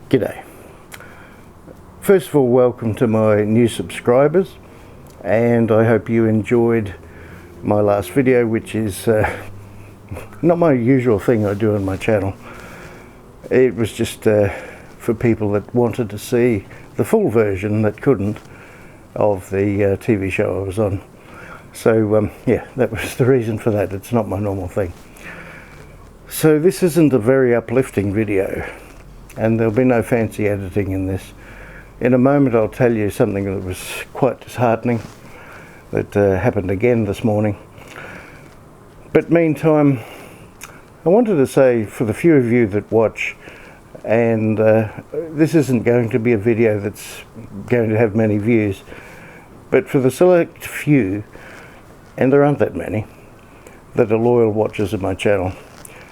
G'day. First of all, welcome to my new subscribers, and I hope you enjoyed my last video, which is not my usual thing I do on my channel. It was just for people that wanted to see the full version that couldn't of the TV show I was on. So yeah, that was the reason for that. It's not my normal thing. So this isn't a very uplifting video, and there'll be no fancy editing in this. In a moment I'll tell you something that was quite disheartening that happened again this morning. But meantime, I wanted to say, for the few of you that watch, and this isn't going to be a video that's going to have many views, but for the select few, and there aren't that many, that are loyal watchers of my channel,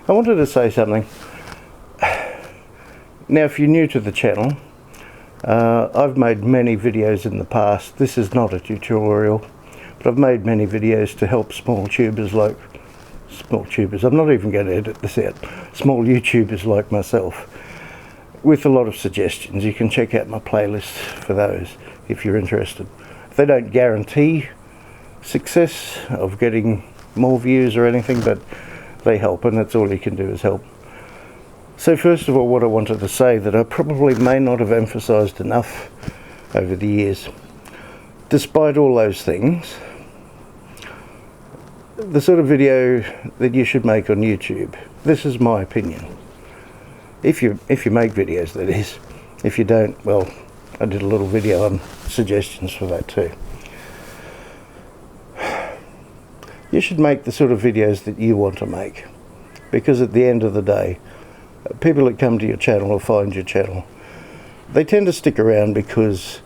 I wanted to say something. Now, if you're new to the channel, I've made many videos in the past. This is not a tutorial, but I've made many videos to help small tubers, I'm not even going to edit this out, small YouTubers like myself, with a lot of suggestions. You can check out my playlist for those if you're interested. They don't guarantee success of getting more views or anything, but they help, and that's all you can do is help. So first of all, what I wanted to say that I probably may not have emphasized enough over the years, despite all those things, the sort of video that you should make on YouTube, this is my opinion. If you make videos, that is. If you don't, well, I did a little video on suggestions for that too. You should make the sort of videos that you want to make, because at the end of the day, people that come to your channel or find your channel, they tend to stick around because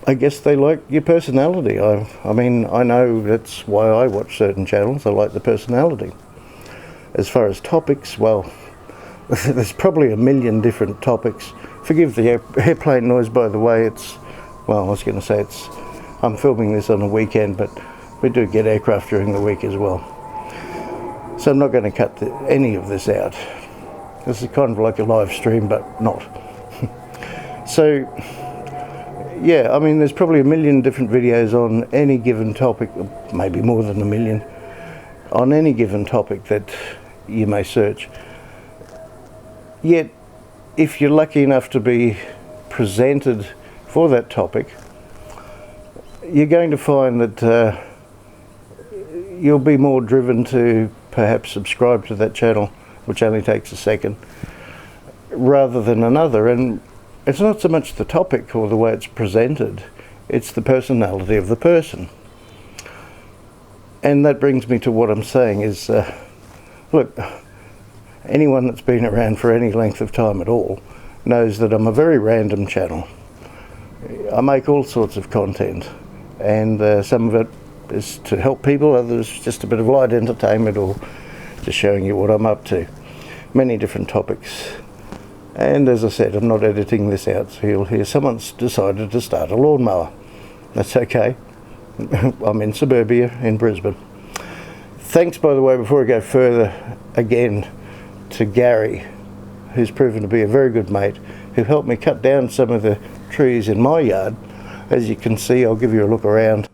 I guess they like your personality. I mean, I know that's why I watch certain channels. I like the personality. As far as topics, well, there's probably a million different topics. Forgive the airplane noise, by the way. Well, I was going to say I'm filming this on a weekend, but we do get aircraft during the week as well. So I'm not going to cut any of this out. This is kind of like a live stream, but not. So, yeah, I mean, there's probably a million different videos on any given topic, maybe more than a million, on any given topic that you may search. Yet, if you're lucky enough to be presented for that topic, you're going to find that you'll be more driven to perhaps subscribe to that channel, which only takes a second, rather than another. And it's not so much the topic or the way it's presented, it's the personality of the person. And that brings me to what I'm saying is, look, anyone that's been around for any length of time at all knows that I'm a very random channel. I make all sorts of content, and some of it is to help people, others just a bit of light entertainment or just showing you what I'm up to. Many different topics. And as I said, I'm not editing this out, so you'll hear someone's decided to start a lawnmower. That's okay. I'm in suburbia in Brisbane. Thanks, by the way, before I go further, again to Gary, who's proven to be a very good mate, who helped me cut down some of the trees in my yard. As you can see, I'll give you a look around.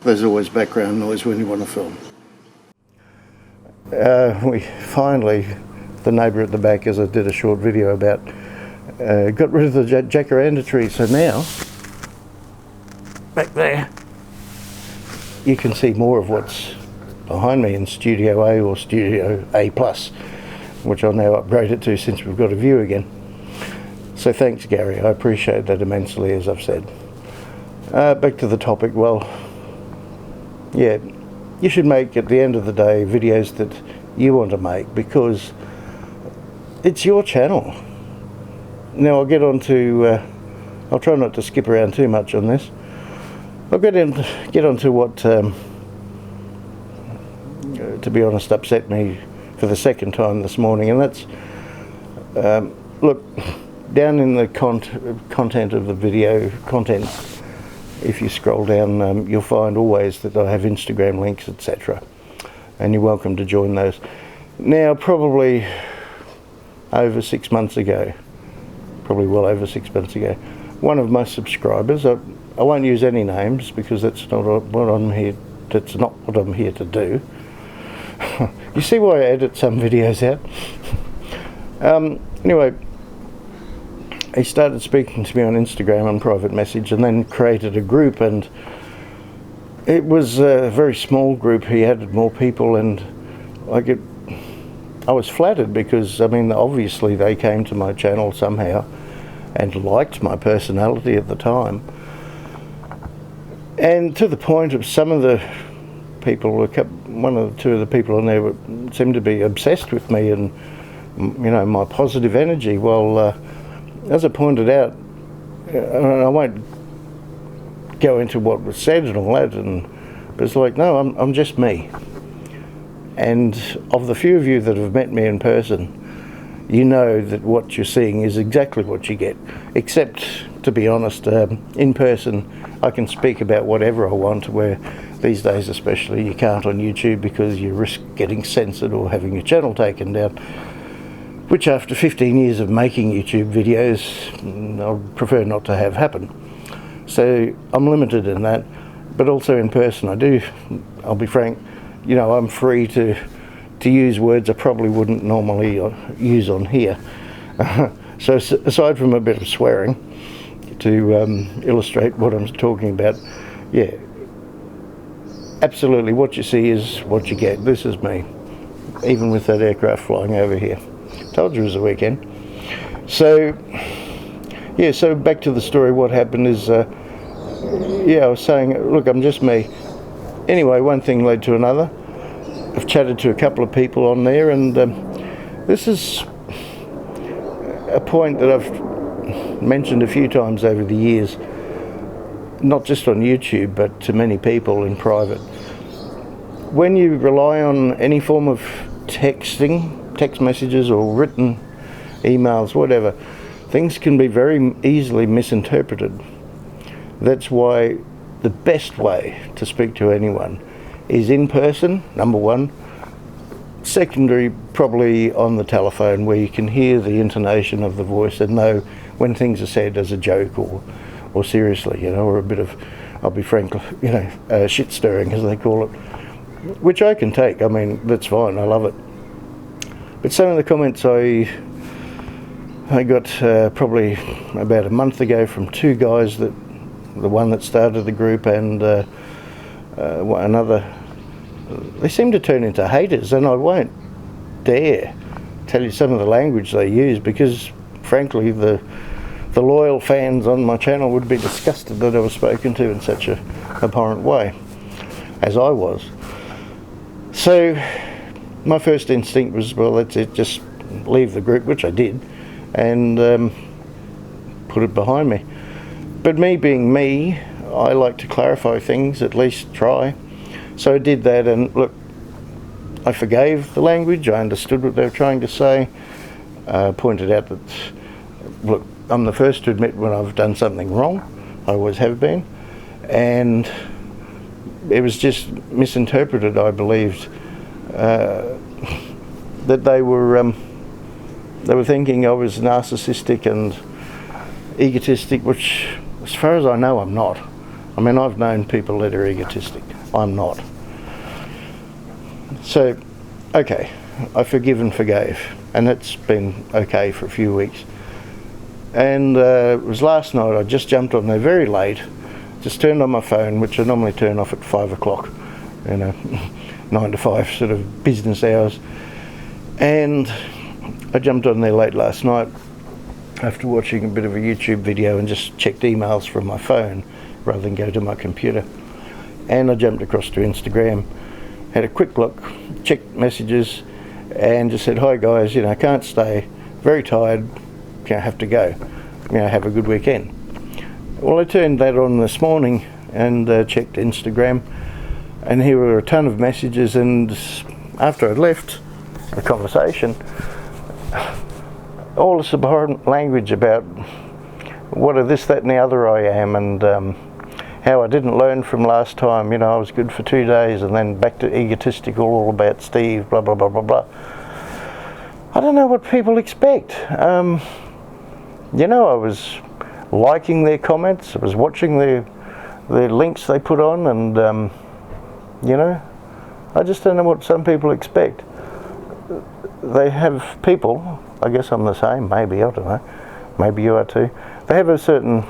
There's always background noise when you want to film. We finally, the neighbour at the back, as I did a short video about, got rid of the jacaranda tree. So now, back there, you can see more of what's behind me in Studio A or Studio A+, which I'll now upgrade it to since we've got a view again. So thanks, Gary. I appreciate that immensely, as I've said. Back to the topic. Well, yeah, you should make, at the end of the day, videos that you want to make, because it's your channel. Now I'll get on to, I'll try not to skip around too much on this. I'll get on to what, to be honest, upset me for the second time this morning, and that's, look, down in the content of the video contents, if you scroll down, you'll find always that I have Instagram links, etc. And you're welcome to join those. Now, probably over 6 months ago, probably well over 6 months ago, one of my subscribers, I won't use any names because that's not what I'm here. That's not what I'm here to do. You see why I edit some videos out? Anyway, he started speaking to me on Instagram on private message, and then created a group, and it was a very small group. He added more people, and I was flattered because, I mean, obviously they came to my channel somehow and liked my personality at the time. And to the point of some of the people, one or two of the people on there seemed to be obsessed with me and, you know, my positive energy. Well, as I pointed out, I won't go into what was said and all that, but it's like, no, I'm just me. And of the few of you that have met me in person, you know that what you're seeing is exactly what you get. Except, to be honest, in person I can speak about whatever I want, where these days especially you can't on YouTube because you risk getting censored or having your channel taken down, which after 15 years of making YouTube videos I'd prefer not to have happen. So I'm limited in that, but also in person I'll be frank, you know, I'm free to use words I probably wouldn't normally use on here. So aside from a bit of swearing to illustrate what I'm talking about, yeah, absolutely what you see is what you get. This is me, even with that aircraft flying over here. Told you it was a weekend. So yeah, so back to the story. What happened is, yeah, I was saying, look, I'm just me. Anyway, one thing led to another. I've chatted to a couple of people on there, and this is a point that I've mentioned a few times over the years, not just on YouTube, but to many people in private. When you rely on any form of text messages or written emails, whatever, things can be very easily misinterpreted. That's why the best way to speak to anyone is in person, number one. Secondary, probably on the telephone, where you can hear the intonation of the voice and know when things are said as a joke or seriously, you know, or a bit of, I'll be frank, you know, shit stirring as they call it, which I can take. I mean, that's fine, I love it. But some of the comments I got probably about a month ago from two guys, the one that started the group and another, they seem to turn into haters, and I won't dare tell you some of the language they use, because frankly the loyal fans on my channel would be disgusted that I was spoken to in such a abhorrent way, as I was. So my first instinct was, well, that's it, just leave the group, which I did, and put it behind me. But me being me, I like to clarify things, at least try. So I did that, and look, I forgave the language, I understood what they were trying to say, pointed out that, look, I'm the first to admit when I've done something wrong, I always have been, and it was just misinterpreted, I believed, that they were thinking I was narcissistic and egotistic, which, as far as I know, I'm not. I mean, I've known people that are egotistic. I'm not. So, okay, I forgive and forgave, and that's been okay for a few weeks. And it was last night, I just jumped on there very late, just turned on my phone, which I normally turn off at 5 o'clock, you know, 9 to 5 sort of business hours. And I jumped on there late last night after watching a bit of a YouTube video and just checked emails from my phone rather than go to my computer. And I jumped across to Instagram, had a quick look, checked messages, and just said, hi guys, you know, can't stay, very tired, you know, have to go, you know, have a good weekend. Well, I turned that on this morning and checked Instagram, and here were a ton of messages, and after I'd left the conversation, all the subordinate language about what a this, that and the other I am, and how I didn't learn from last time, you know, I was good for 2 days and then back to egotistical, all about Steve, blah, blah, blah, blah, blah. I don't know what people expect. You know, I was liking their comments, I was watching their links they put on, and you know, I just don't know what some people expect. They have people, I guess I'm the same, maybe, I don't know, maybe you are too. They have a certain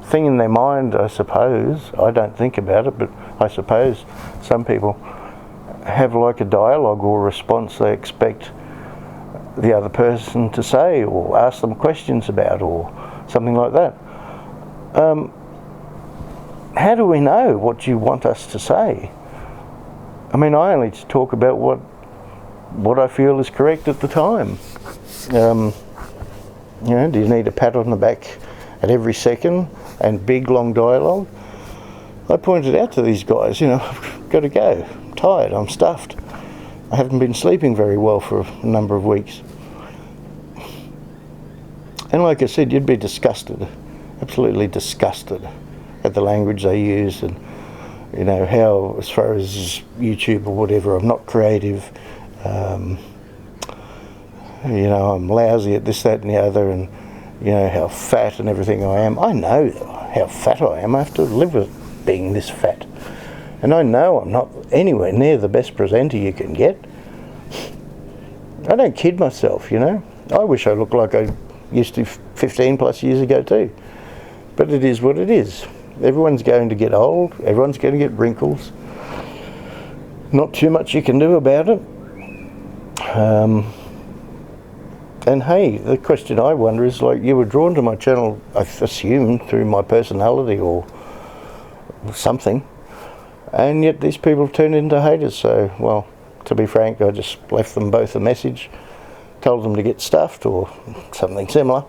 thing in their mind, I suppose. I don't think about it, but I suppose some people have like a dialogue or response they expect the other person to say, or ask them questions about, or something like that. How do we know what you want us to say? I mean, I only talk about what I feel is correct at the time. You know, do you need a pat on the back at every second and big long dialogue? I pointed out to these guys, you know, I've got to go. I'm tired, I'm stuffed. I haven't been sleeping very well for a number of weeks. And like I said, you'd be disgusted, absolutely disgusted at the language they use, and you know how, as far as YouTube or whatever, I'm not creative. You know, I'm lousy at this, that and the other, and you know how fat and everything I am. I know how fat I am. I have to live with being this fat. And I know I'm not anywhere near the best presenter you can get. I don't kid myself, you know. I wish I looked like I used to 15 plus years ago too. But it is what it is. Everyone's going to get old. Everyone's going to get wrinkles. Not too much you can do about it. And hey, the question I wonder is, like, you were drawn to my channel, I assume, through my personality or something, and yet these people turned into haters. So, well, to be frank, I just left them both a message, told them to get stuffed or something similar,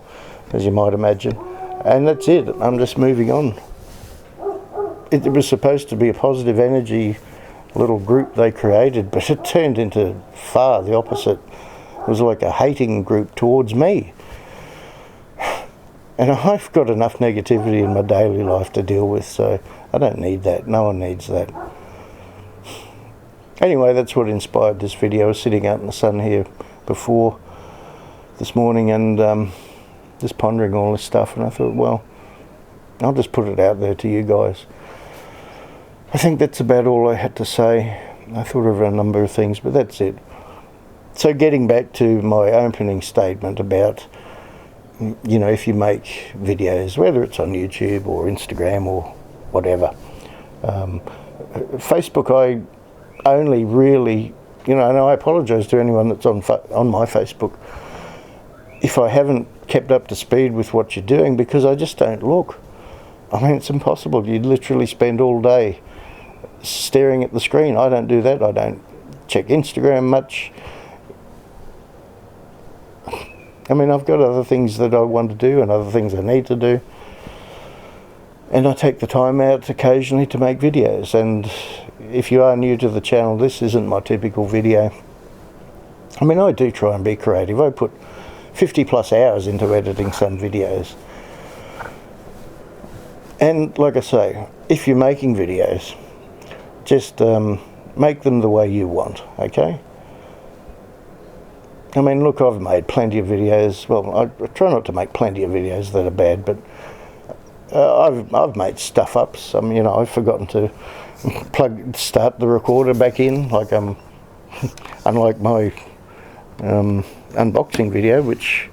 as you might imagine, and that's it. I'm just moving on. It was supposed to be a positive energy little group they created, but it turned into far the opposite. It was like a hating group towards me. And I've got enough negativity in my daily life to deal with, so I don't need that. No one needs that. Anyway, that's what inspired this video. I was sitting out in the sun here before this morning and just pondering all this stuff, and I thought, well, I'll just put it out there to you guys. I think that's about all I had to say. I thought of a number of things, but that's it. So getting back to my opening statement about, you know, if you make videos, whether it's on YouTube or Instagram or whatever, Facebook, I only really, you know, and I apologise to anyone that's on my Facebook if I haven't kept up to speed with what you're doing, because I just don't look. I mean, it's impossible. You'd literally spend all day staring at the screen. I don't do that. I don't check Instagram much. I mean, I've got other things that I want to do and other things I need to do, and I take the time out occasionally to make videos. And if you are new to the channel, this isn't my typical video. I mean, I do try and be creative. I put 50 plus hours into editing some videos, and like I say, if you're making videos, just make them the way you want, okay? I mean, look, I've made plenty of videos. Well, I try not to make plenty of videos that are bad, but I've made stuff ups. I mean, you know, I've forgotten to start the recorder back in, like unlike my unboxing video, which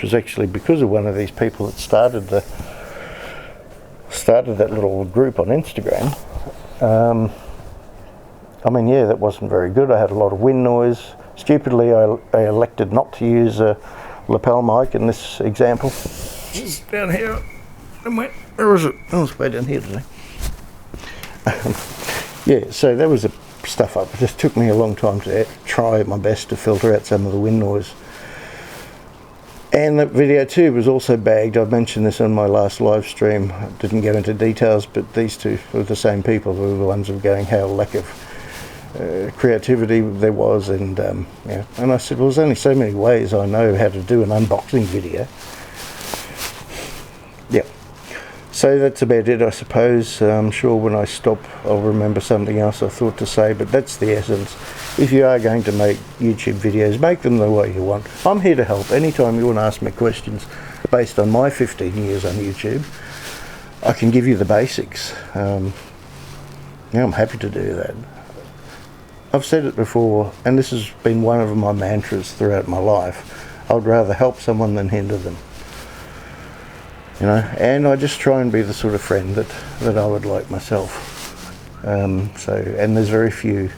was actually because of one of these people that started that little group on Instagram. I mean, yeah, that wasn't very good. I had a lot of wind noise. Stupidly, I elected not to use a lapel mic in this example. It's down here. Where was it? Oh, it's way down here today. Yeah, so that was the stuff up. It just took me a long time to try my best to filter out some of the wind noise. And that video too was also bagged. I mentioned this on my last live stream. I didn't go into details, but these two were the same people who were the ones who were going, how lack of creativity there was, and yeah. And I said, well, there's only so many ways I know how to do an unboxing video. Yeah. So that's about it, I suppose. I'm sure when I stop I'll remember something else I thought to say, but that's the essence. If you are going to make YouTube videos, make them the way you want. I'm here to help. Anytime you want to ask me questions based on my 15 years on YouTube, I can give you the basics. Yeah, I'm happy to do that. I've said it before, and this has been one of my mantras throughout my life. I would rather help someone than hinder them. You know, and I just try and be the sort of friend that I would like myself. And there's very few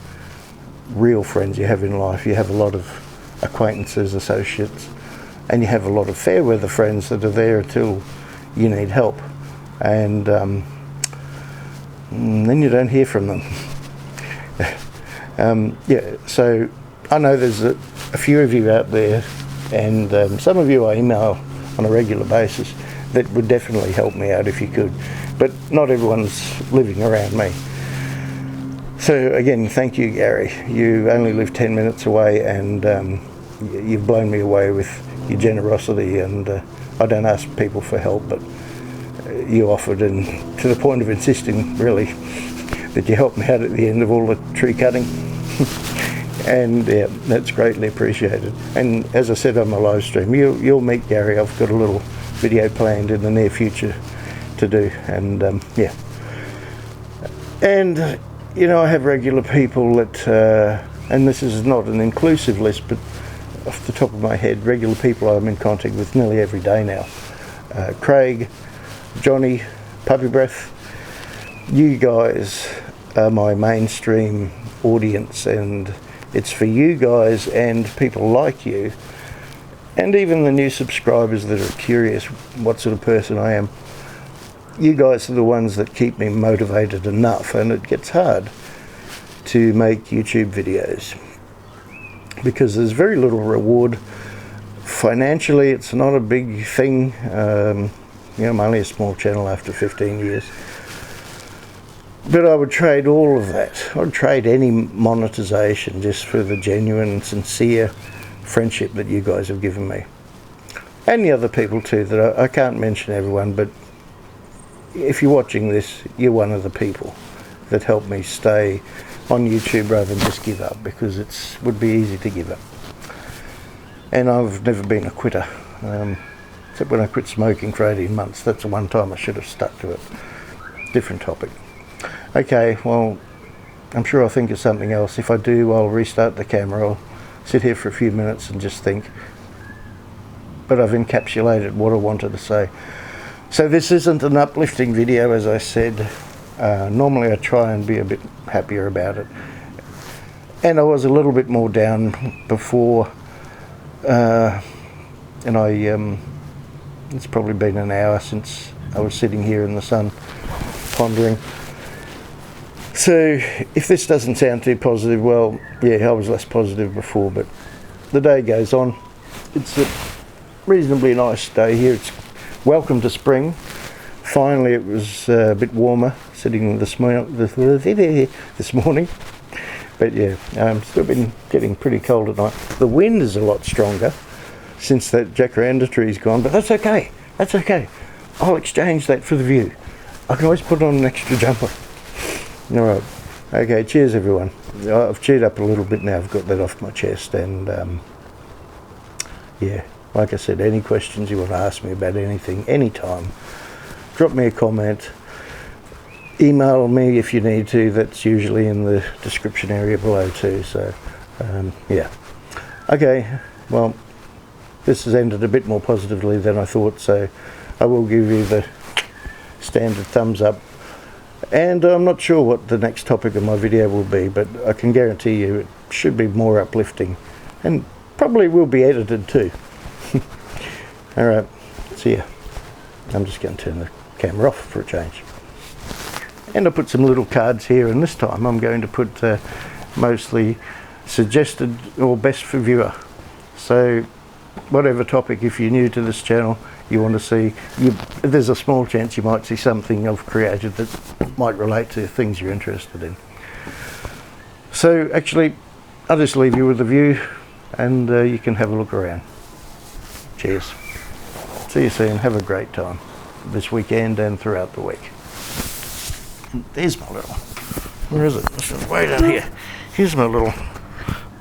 real friends you have in life. You have a lot of acquaintances, associates, and you have a lot of fair weather friends that are there until you need help, and then you don't hear from them. Yeah, so I know there's a few of you out there, and some of you I email on a regular basis, that would definitely help me out if you could, but not everyone's living around me. So again, thank you, Gary. You only live 10 minutes away, and you've blown me away with your generosity, and I don't ask people for help, but you offered, and to the point of insisting really that you helped me out at the end of all the tree cutting. And yeah, that's greatly appreciated. And as I said on my live stream, you'll meet Gary. I've got a little video planned in the near future to do, and yeah. And you know, I have regular people that, and this is not an inclusive list, but off the top of my head, regular people I'm in contact with nearly every day now. Craig, Johnny, Puppy Breath, you guys are my mainstream audience, and it's for you guys and people like you, and even the new subscribers that are curious what sort of person I am. You guys are the ones that keep me motivated enough, and it gets hard to make YouTube videos because there's very little reward. Financially, it's not a big thing. You know, I'm only a small channel after 15 years. But I would trade all of that. I'd trade any monetization just for the genuine, sincere friendship that you guys have given me. And the other people too, that I can't mention everyone, but if you're watching this, you're one of the people that helped me stay on YouTube rather than just give up, because it would be easy to give up. And I've never been a quitter, except when I quit smoking for 18 months. That's the one time I should have stuck to it. Different topic. Okay, well, I'm sure I'll think of something else. If I do, I'll restart the camera. I'll sit here for a few minutes and just think. But I've encapsulated what I wanted to say. So this isn't an uplifting video, as I said. Normally I try and be a bit happier about it. And I was a little bit more down before. And it's probably been an hour since I was sitting here in the sun pondering. So if this doesn't sound too positive, well, yeah, I was less positive before, but the day goes on. It's a reasonably nice day here. It's welcome to spring. Finally, it was a bit warmer sitting this morning. But yeah, still been getting pretty cold at night. The wind is a lot stronger since that jacaranda tree's gone, but that's okay. That's okay. I'll exchange that for the view. I can always put on an extra jumper. Alright, okay, cheers everyone. I've cheered up a little bit now, I've got that off my chest, and yeah, like I said, any questions you want to ask me about anything, anytime, drop me a comment, email me if you need to. That's usually in the description area below too. So yeah, okay, well, this has ended a bit more positively than I thought, so I will give you the standard thumbs up. And I'm not sure what the next topic of my video will be, but I can guarantee you it should be more uplifting, and probably will be edited too. Alright, see ya. I'm just going to turn the camera off for a change. And I put some little cards here, and this time I'm going to put mostly suggested or best for viewer. So whatever topic, if you're new to this channel, you want to see, there's a small chance you might see something I've created that might relate to things you're interested in. So actually, I'll just leave you with the view, and you can have a look around. Cheers. See you soon. Have a great time this weekend and throughout the week. And there's my little, where is it? It's way down here. Here's my little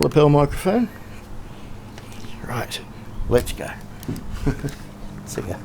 lapel microphone. Right, let's go. See ya.